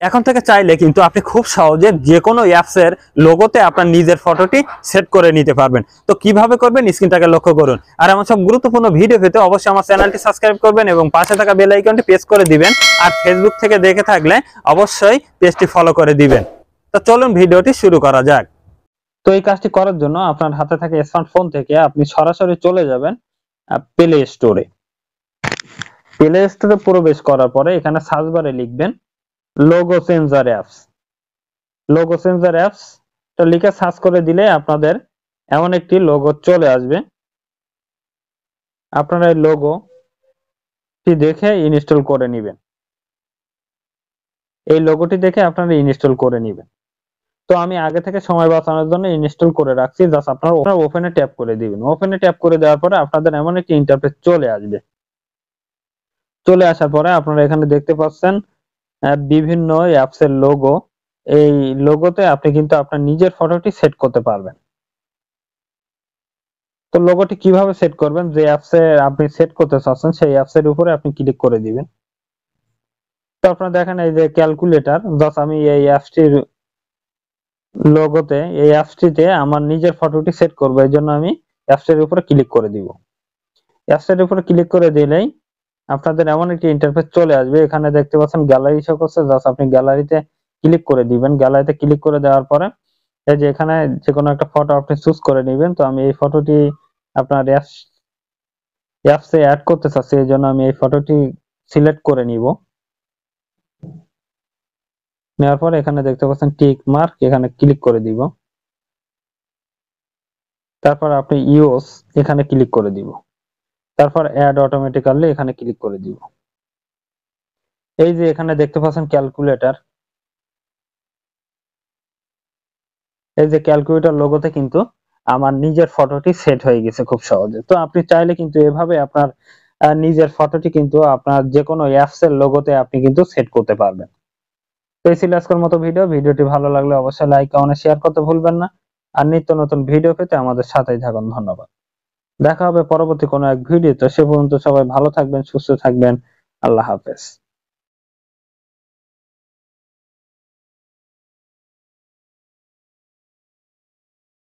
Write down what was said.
এখন থেকে চাইলে কিন্তু আপনি খুব সহজে যে কোনো অ্যাপসের লোগোতে আপনার নিজের ফটোটি সেট করে নিতে পারবেন। তো কিভাবে করবেন স্ক্রিনটাকে লক্ষ্য করুন। আর এমন সব গুরুত্বপূর্ণ ভিডিও পেতে অবশ্যই আমার চ্যানেলটি সাবস্ক্রাইব করবেন এবং পাশে থাকা বেল আইকনটি প্রেস করে দিবেন। আর ফেসবুক থেকে দেখে থাকলে অবশ্যই পেজটি ফলো করে দিবেন। তো চলুন ভিডিওটি শুরু করা যাক। তো এই কাজটি করার জন্য আপনার হাতে থাকা স্মার্টফোন থেকে আপনি সরাসরি চলে যাবেন প্লে স্টোরে। প্লে স্টোরে প্রবেশ করার পরে এখানে সার্চ বারে লিখবেন logo changer apps. Logo changer apps টা লিখে সার্চ করে দিলে আপনাদের এমন একটি লোগো চলে আসবে। আপনারা এই লোগোটি দেখে ইনস্টল করে নেবেন। এই লোগোটি দেখে আপনারা ইনস্টল করে নেবেন। তো আমি আগে থেকে সময় বাঁচানোর জন্য ইনস্টল করে রাখছি। জাস্ট আপনারা ওপেনে ট্যাপ করে দিবেন। ওপেনে ট্যাপ করে দেওয়ার পরে আপনাদের এমন একটি ইন্টারফেস চলে আসবে। চলে আসার পরে আপনারা এখানে দেখতে পাচ্ছেন বিভিন্ন অ্যাপস এর লোগো। এই লোগোতে আপনি কিন্তু আপনার নিজের ফটোটি সেট করতে পারবেন। তো লোগোটি কিভাবে সেট করবেন, যে অ্যাপসে আপনি সেট করতে চাচ্ছেন সেই অ্যাপসের উপরে আপনি ক্লিক করে দিবেন। তো আপনারা দেখেন এই যে ক্যালকুলেটর, জাস্ট আমি এই অ্যাপসটির লোগোতে এই অ্যাপসটিতে আমার নিজের ফটোটি সেট করব। এই জন্য আমি অ্যাপসের উপরে ক্লিক করে দিব। অ্যাপসের উপরে ক্লিক করে দিলেই আপনাদের এমন একটি ইন্টারফেস চলে আসবে। এখানে দেখতে পাচ্ছেন গ্যালারি শো করছে, জাস্ট আপনি গ্যালারিতে ক্লিক করে দিবেন। গ্যালারিতে ক্লিক করে দেওয়ার পরে এই যে এখানে যে কোনো একটা ফটো আপনি চুজ করে নেবেন। তো আমি এই ফটোটি আপনার অ্যাপসে অ্যাড করতে চাচ্ছি, এই জন্য আমি এই ফটোটি সিলেক্ট করে নিব। নেওয়ার পরে এখানে দেখতে পাচ্ছেন টিক মার্ক, এখানে ক্লিক করে দিব। তারপর আপনি ইউজ এখানে ক্লিক করে দিব। তারপর অ্যাড অটোমেটিক্যালি এখানে ক্লিক করে দিব। এই যে এখানে দেখতে পাচ্ছেন ক্যালকুলেটর, এই যে ক্যালকুলেটর লোগোতে কিন্তু আমার নিজের ফটোটি সেট হয়ে গেছে খুব সহজে। তো আপনি চাইলে কিন্তু এভাবে আপনার নিজের ফটোটি কিন্তু আপনার যে কোনো অ্যাপস এর লোগোতে আপনি কিন্তু সেট করতে পারবেন। তো এই ছিল আজকের মতো ভিডিও। ভিডিওটি ভালো লাগলে অবশ্যই লাইক কমেন্ট শেয়ার করতে ভুলবেন না। আর নিত্য নতুন ভিডিও পেতে আমাদের সাথেই থাকুন। ধন্যবাদ। দেখা হবে পরবর্তী কোনো এক ভিডিওতে। সে পর্যন্ত সবাই ভালো থাকবেন, সুস্থ থাকবেন। আল্লাহ হাফেজ।